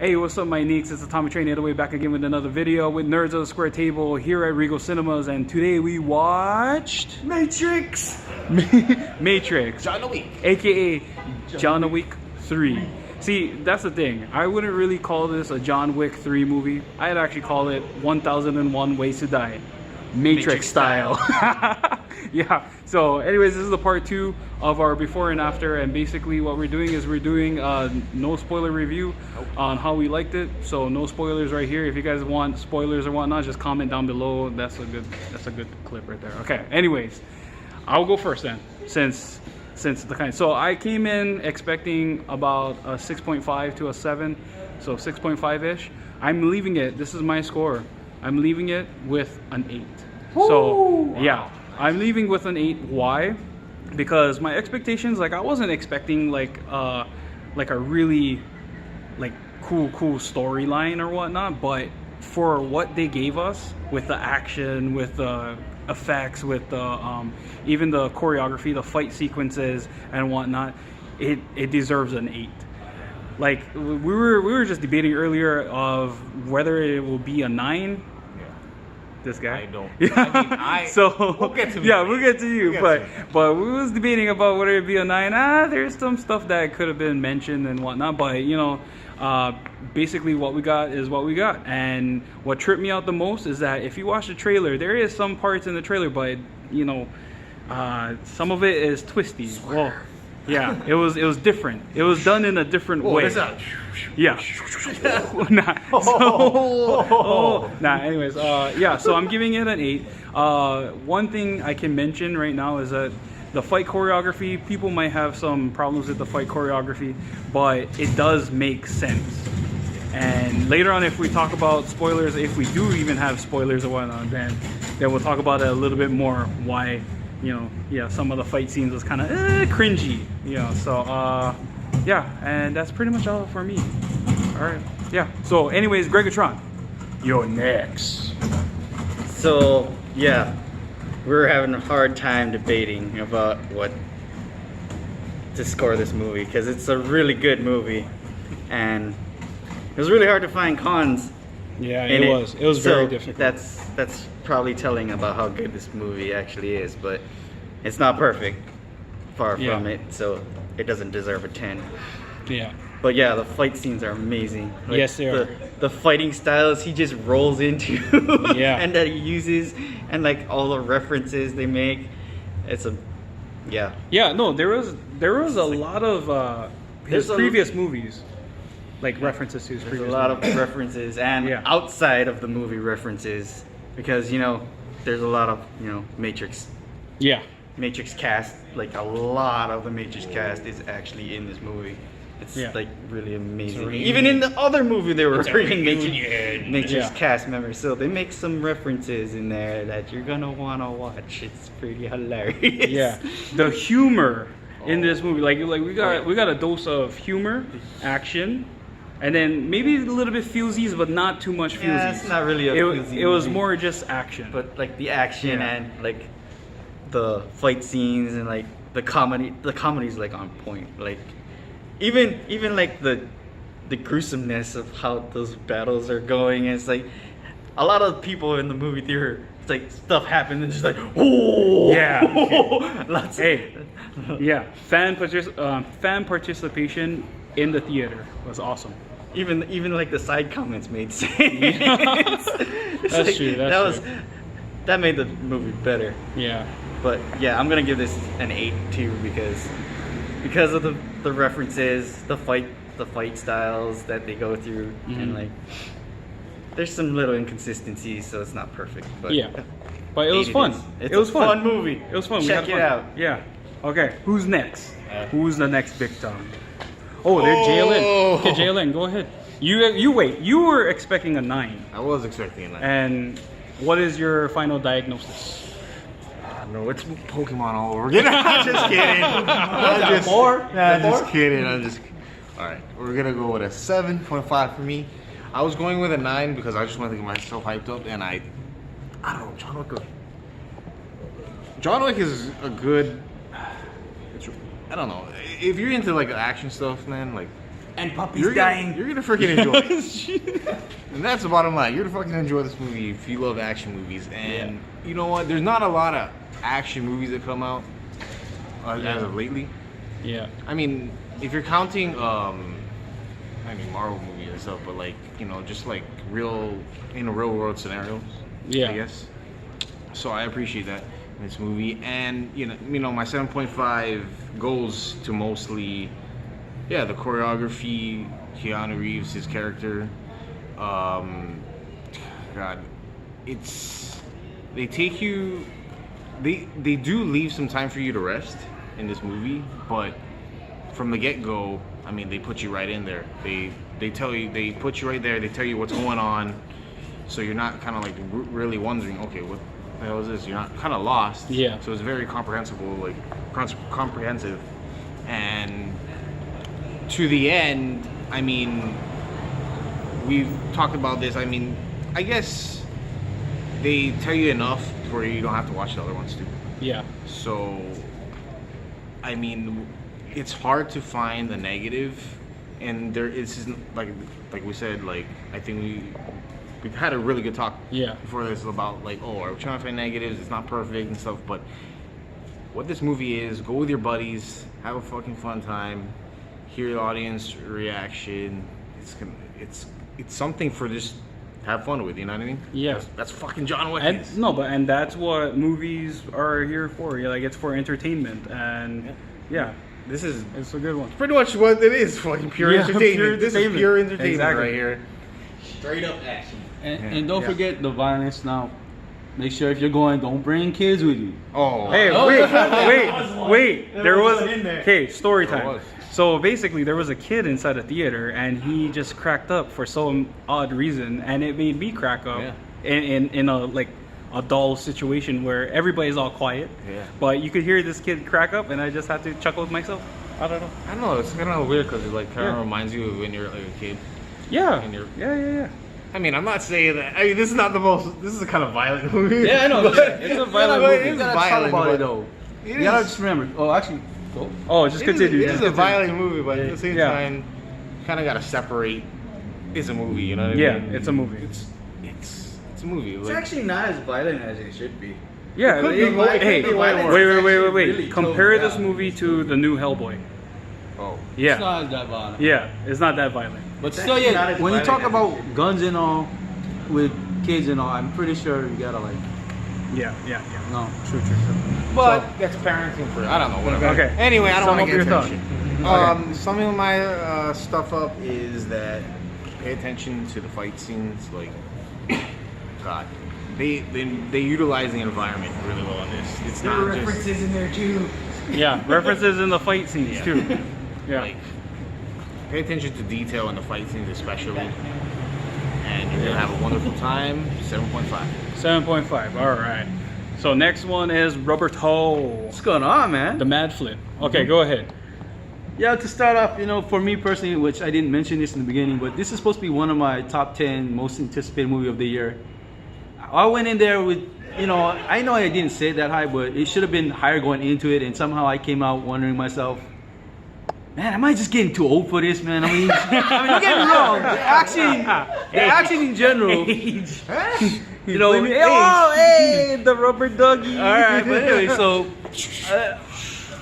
Hey, what's up, my neeks? It's Atomic Train, the way back again with another video with Nerds of the Square Table here at Regal Cinemas, and today we watched Matrix. Matrix, John Wick, aka John Wick 3. See, that's the thing. I wouldn't really call this a John Wick 3 movie. I'd actually call it 1001 Ways to Die, Matrix style. Yeah. So, anyways, this is the part 2 of our before and after, and basically what we're doing is we're doing no spoiler review on how we liked it. So no spoilers right here. If you guys want spoilers or whatnot, just comment down below. That's a good clip right there. Okay. Anyways, I'll go first then, since the kind. So I came in expecting about a 6.5 to a 7, so 6.5-ish. I'm leaving it. This is my score. I'm leaving it with an 8. Woo! So yeah. I'm leaving with an 8. Why? Because my expectations, like I wasn't expecting like a really like cool storyline or whatnot, but for what they gave us with the action, with the effects, with the even the choreography, the fight sequences and whatnot, it deserves an 8. Like we were just debating earlier of whether it will be a 9. This guy. I don't. Yeah. So we'll get to me. Yeah, we'll get to you. But we was debating about whether it be a 9. There's some stuff that could have been mentioned and whatnot. But you know, basically what we got is what we got. And what tripped me out the most is that if you watch the trailer, there is some parts in the trailer, but you know, some of it is twisty. Well, yeah, it was different. It was done in a different way. Yeah. Anyways, yeah, so I'm giving it an 8. One thing I can mention right now is that the fight choreography, people might have some problems with the fight choreography, but it does make sense. And later on, if we talk about spoilers, if we do even have spoilers or whatnot, then we'll talk about it a little bit more, why, you know, yeah, some of the fight scenes was kind of cringy, you know, so yeah, and that's pretty much all for me. All right, yeah, so anyways, Gregatron, you're next. So yeah, we're having a hard time debating about what to score this movie because it's a really good movie, and it was really hard to find cons. Yeah, it was very difficult. That's probably telling about how good this movie actually is, but it's not perfect, far from it, so it doesn't deserve a 10. Yeah. But yeah, the fight scenes are amazing. Like, yes, they are. The fighting styles he just rolls into, yeah, and that he uses, and like all the references they make, it's a, yeah. Yeah, no, there was a lot of his previous movies, like references to his previous. There's a lot movies. of references, and outside of the movie references, because you know, there's a lot of Matrix. Yeah. Matrix cast, like a lot of the Matrix cast is actually in this movie. It's like really amazing. Even in the other movie they were bringing Matrix cast members, so they make some references in there that you're gonna wanna watch. It's pretty hilarious. Yeah, the humor in this movie, like we got a dose of humor, action, and then maybe a little bit fusies, but not too much fusies. Yeah, it's not really a fusy It was movie. more just action. But like the action and like the fight scenes and like the comedy's like on point. Like even like the gruesomeness of how those battles are going. It's like a lot of people in the movie theater, it's like stuff happens and it's just like, oh yeah. Lots yeah, fan participation in the theater was awesome. Even like the side comments made sense. That's true. That made the movie better. Yeah. But yeah, I'm gonna give this an 8 too because of the references, the fight styles that they go through, and like there's some little inconsistencies, so it's not perfect. But yeah, but it was fun. It was a fun movie. It was fun. Check it out. Yeah. Okay. Who's next? Who's the next big time? Oh, they're Jalen. Okay, Jalen, go ahead. You wait. You were expecting a 9. I was expecting a 9. And what is your final diagnosis? No, it's Pokemon all over again. I'm just kidding. I'm just kidding. All right, we're gonna go with a 7.5 for me. I was going with a 9 because I just wanted to get myself hyped up, and I don't know. John Wick is a good. I don't know. If you're into like action stuff, man, like And Puppy's you're dying. You're gonna freaking enjoy it. And that's the bottom line. You're gonna fucking enjoy this movie if you love action movies. And you know what? There's not a lot of action movies that come out as of lately. Yeah. I mean, if you're counting, Marvel movies and stuff, but like, you know, just like real world scenarios. Yeah. I guess. So I appreciate that in this movie, and you know, my 7.5 goes to mostly, the choreography, Keanu Reeves, his character. God, they take you. They do leave some time for you to rest in this movie, but from the get-go, I mean, they put you right in there. They put you right there. They tell you what's going on, so you're not kind of like really wondering, okay, what the hell is this? You're not kind of lost. Yeah. So it's very comprehensive, and to the end. I mean, we've talked about this. I mean, I guess they tell you enough where you don't have to watch the other ones too. Yeah. So, I mean, it's hard to find the negative, and there is like we said, like I think we've had a really good talk before this about like, oh, are we trying to find negatives? It's not perfect and stuff, but what this movie is, go with your buddies, have a fucking fun time, hear the audience reaction. It's something for just have fun with, you know what I mean? Yeah. That's fucking John Wick. And that's what movies are here for. Yeah, like it's for entertainment, and it's a good one. Pretty much what it is, fucking pure entertainment. This is pure entertainment right here. Straight up action. And don't forget the violence now. Make sure if you're going, don't bring kids with you. Oh. Hey, wait. There was okay, story time. So basically, there was a kid inside the theater, and he just cracked up for some odd reason, and it made me crack up in a dull situation where everybody's all quiet. Yeah. But you could hear this kid crack up, and I just had to chuckle with myself. I don't know. It's kind of weird because it like kind of reminds you of when you're like a kid. Yeah. And you're, Yeah. I mean, I'm not saying that. I mean, this is not the most. This is a kind of violent movie. Yeah, I know. It's a violent movie. You gotta talk about it though. You gotta just remember. Oh, actually, go. Oh, just continue. It is a violent movie, but at the same time, you kind of gotta separate. It's a movie, you know what I mean? Yeah, it's a movie. It's a movie. It's actually not as violent as it should be. Yeah. Hey, wait. Really Compare this movie to the new Hellboy. Oh. Yeah. It's not that violent. Yeah, it's not that violent. But It's still, actually not as when you talk violent about guns and all, with kids and all, I'm pretty sure you gotta like. Yeah. No. True. But that's parenting for I don't know. Whatever. Okay. Anyway, I don't Sum want to up get your into thought. shit. Summing my stuff up is that pay attention to the fight scenes. Like, God, they utilize the environment really well in this. It's There not are just references in there too. Yeah, references in the fight scenes too. Yeah. like pay attention to detail in the fight scenes, especially, and you're gonna have a wonderful time. 7.5. 7.5. All right. So next one is Rubber Toe, What's going on, man? the Mad Flip. Okay, go ahead. Yeah, to start off, for me personally, which I didn't mention this in the beginning, but this is supposed to be one of my top 10 most anticipated movie of the year. I went in there with, I know I didn't say it that high, but it should have been higher going into it, and somehow I came out wondering myself, man, am I just getting too old for this, man? I mean, don't get me wrong, the action in general, Hey, the rubber doggy. All right, but anyway, so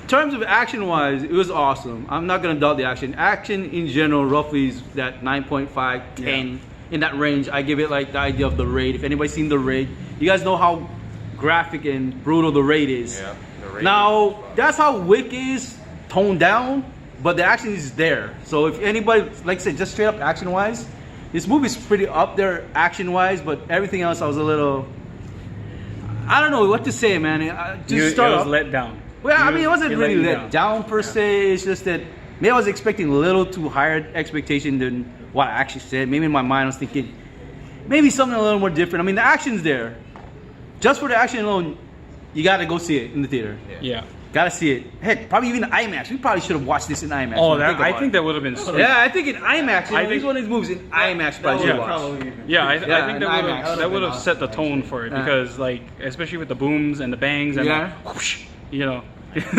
in terms of action-wise, it was awesome. I'm not gonna doubt the action. Action in general, roughly is that 9.5, 10 in that range. I give it like the idea of The Raid. If anybody's seen The Raid, you guys know how graphic and brutal The Raid is. Yeah, The Raid. Now that's how Wick is toned down, but the action is there. So if anybody, like I said, just straight up action-wise, this movie's pretty up there action-wise, but everything else I was a little. I don't know what to say, man. It was let down. Well, I mean, it wasn't really let you let down per se. It's just that maybe I was expecting a little too higher expectation than what I actually said. Maybe in my mind I was thinking maybe something a little more different. I mean, the action's there. Just for the action alone, you gotta go see it in the theater. Yeah. Gotta see it. Heck, probably even IMAX. We probably should have watched this in IMAX. Oh, I think that would have been sweet. Yeah, I think in IMAX. I think one of these movies in IMAX probably should watch. Yeah, I think in that IMAX. would have set the tone for it because, like, especially with the booms and the bangs and the whoosh,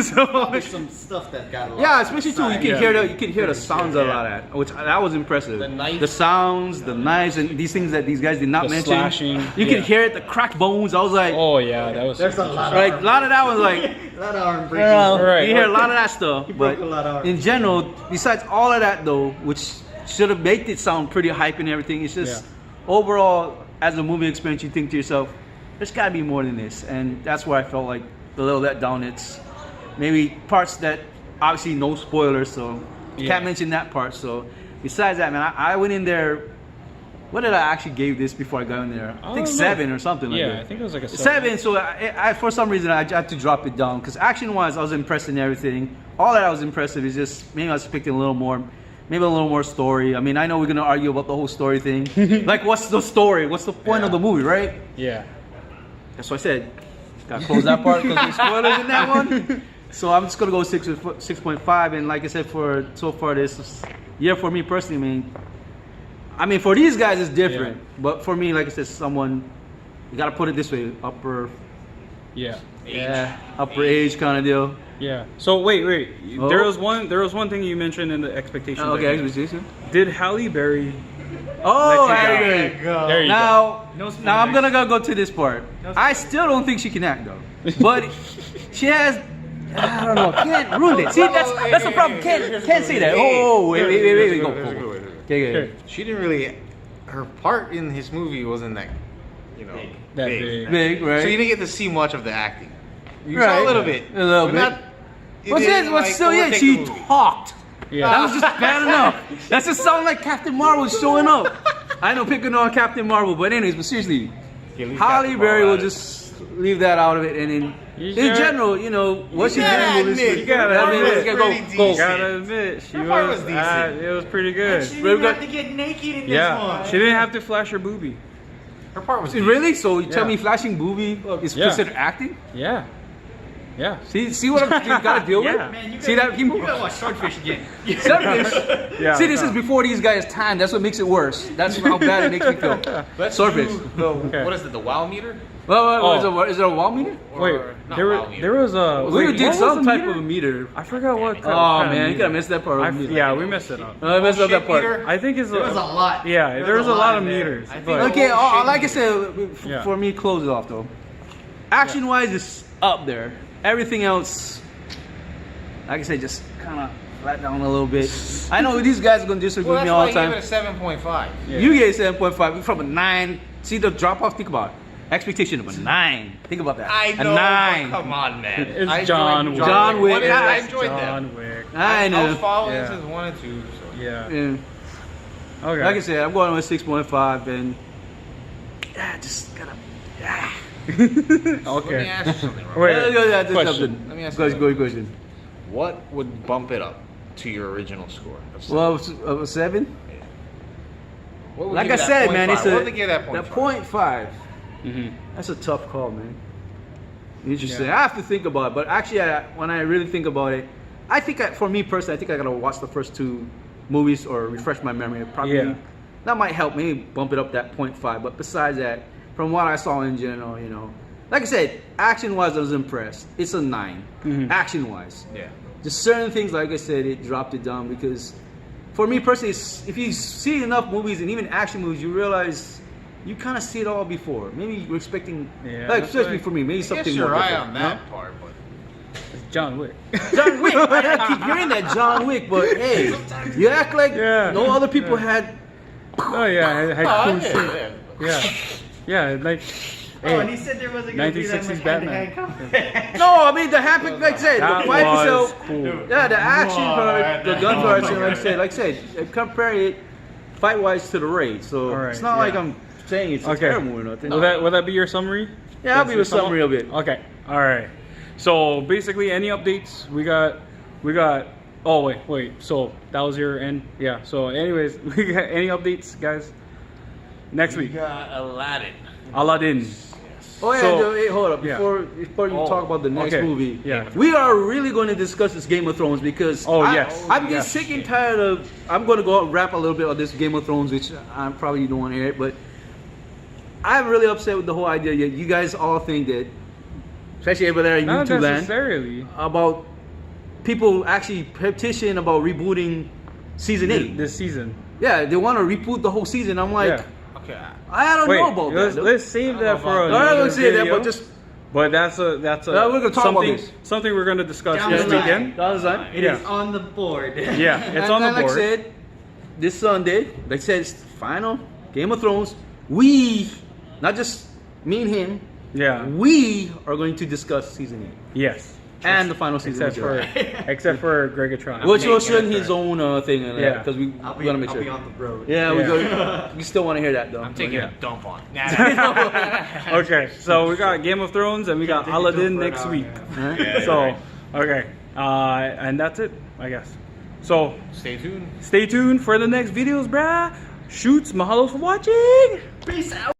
So There's some stuff that got lost. Yeah, especially too, you can Yeah. hear the sounds a lot at, which that was impressive. The knife. The sounds, the knives, and these things that these guys did not The mention. slashing, You yeah. can hear it, the cracked bones. I was like, oh yeah, that was. There's a lot. like a lot of that was like, A lot of arm breaking. Right. you hear a lot of that stuff. But broke a lot of arms. in general, besides all of that though, which should have made it sound pretty hype and everything, it's just overall as a movie experience, you think to yourself, there's got to be more than this, and that's where I felt like the little letdown. It's maybe parts that obviously no spoilers, so can't mention that part. So besides that, man, I went in there. What did I actually give this before I got in there? I think don't know. 7 or something like that. Yeah, I think it was like a 7. So I for some reason I had to drop it down because action-wise I was impressed in everything. All that I was impressive is just maybe I was expecting a little more. Maybe a little more story. I mean, I know we're gonna argue about the whole story thing. Like, what's the story? What's the point of the movie, right? Yeah. That's what I said. Gotta close that part because there's spoilers in that one. So I'm just gonna go 6.5. And like I said, for so far this year for me personally, I mean for these guys it's different. But for me, like I said, someone you gotta put it this way, upper upper age kind of deal. Yeah. So wait. Oh. There was one thing you mentioned in the expectations. Okay, I think. expectation. Did Halle Berry? Oh, Let you Halle go. Berry. There you Now, No spoilers. now I'm gonna go to this part. I still don't think she can act though, but she has. I don't know. Can't ruin it. See, that's the problem. Can't say that. Oh, wait, go. Okay. She didn't really. Her part in his movie wasn't that, That big. Big, right? So you didn't get to see much of the acting. You Right. saw a little bit. A little but bit. not- it What's didn't, it? What's like, still yet? overtake She the movie. talked. Yeah. That was just bad enough. That just sounded like Captain Marvel showing up. I know picking on Captain Marvel, but anyways, but seriously, Yeah, leave Halle Captain Berry Marvel will out of it. just leave that out of it, and in You in sure? general, what she did in gotta movies. admit, You gotta I mean, admit, let's it's go. pretty Go. decent. Gotta admit, she Her part was. was decent. It was pretty good. She We've didn't got- have to get naked in this Yeah. one. She didn't have to flash her boobie. Her part was Really? So you tell Yeah. me flashing booby is Yeah. considered acting? Yeah. Yeah. See what I'm got to deal with? Yeah. Man, you See gotta, that? you gotta watch Swordfish again. Swordfish. Yeah. See, this is before these guys' time. That's what makes it worse. That's how bad it makes me feel. Let's Swordfish. do the, Okay. what is it, the wow meter? Oh. Is it a wall meter? Wait. Or not There wow was. meter. There was a. We wait, did what some was the type meter? of a meter. I forgot what. Oh kind of man, you meter. gotta miss that part. Yeah, we messed it up. I messed up that part. Meter? I think it's. There was a lot. Yeah, there was a lot of in there. meters. I think- But Okay, Oh, like I shit. said, Yeah. for me, close it off though. Action wise, it's up there. Everything else, like I said, just kind of flat down a little bit. I know these guys are gonna disagree Well, with that's me why all I the gave time. it a 7.5. Yeah. You gave 7.5 from a 9. See the drop off. Think about it. Expectation of a 9. Think about that. I know, a 9. but come on, man. It's I John enjoyed Wick. John Wick. What did I Yes, enjoyed that. John Wick. I I know. was following Yeah. since 1 and 2. So. Yeah. Yeah. Okay. Like I said, I'm going with 6.5 and just gotta. Let me Okay. ask you something, Robert. Wait. Let's go to question. something. Let me ask Go you ahead, go question. What would bump it up to your original score? of 7? Well, 7. What would Like give I that said, 0.5? man, it's What a would they give that that 0.5? 0.5. Mhm. That's a tough call, man. Interesting. Yeah. I have to think about it, but actually, when I really think about it, I think for me personally, I think I gotta watch the first 2 movies or refresh my memory. Probably Yeah. that might help, maybe bump it up that 0.5. But besides that, from what I saw in general, like I said, action-wise, I was impressed. It's a 9, Mhm. action-wise. Yeah. Just certain things, like I said, it dropped it down because, for me personally, if you see enough movies and even action movies, you realize you kind of see it all before. Maybe you're expecting, Yeah, like that's especially right. for me, maybe I guess something you're more right different, on huh? that part, but It's John Wick. John Wick. I keep hearing that John Wick, but hey, you act like Yeah. no other people had. Oh yeah, it had Oh, cool yeah, shit. yeah. Yeah. Yeah, like. Oh, and he said there wasn't gonna be that 1960s much Batman. hand-to-hand combat. No, I mean the happy, like I said, That the fight was itself. cool. Yeah, the action part, the gun Oh parts, my and like I said, compare it fight-wise to the Raid. So Alright, it's not like yeah. I'm saying it's a Okay. terrible or nothing. Will that be your summary? Yeah, I'll be That's with your summary of it. Okay. All right. So basically, any updates? We got. Oh wait. So that was your end. Yeah. So anyways, we got any updates, guys? Next We week, got Aladdin. Aladdin. Oh yeah, So- wait, hold up. yeah. Before you Oh, talk about the next okay. movie, Yeah. we are really going to discuss this Game of Thrones because Oh, yes. I'm Yes. just sick and tired of. I'm going to go out and rap a little bit on this Game of Thrones, which I probably don't want to hear it, but I'm really upset with the whole idea. You guys all think that especially over there in Not YouTube land, necessarily. about people actually petition about rebooting season 8. This season. Yeah, they want to reboot the whole season. I'm like, Yeah. Okay. I don't Wait, know about let's, that. let's save that for All right, another let's say that, video. but just But that's a we're gonna talk about something this. something we're gonna discuss Down this the line. weekend. that was that. It is on the board. Yeah, it's And on the then, like I board. said, this Sunday, they said it's final Game of Thrones. We, not just me and him, Yeah. we are going to discuss season 8 Yes. and the final season. Except for except for Gregatron. which will show his own thing, Yeah. because we I'll gotta make I'll sure. be on the road. Yeah, we Yeah. go. We still want to hear that though. I'm taking Yeah. a dump on. Okay, so we got Game of Thrones and we got take a Aladdin dump for an next hour, week. Huh? Yeah, So right. okay, and that's it, I guess. So Stay tuned. stay tuned for the next videos, bruh. Shoots, mahalo for watching. Peace out.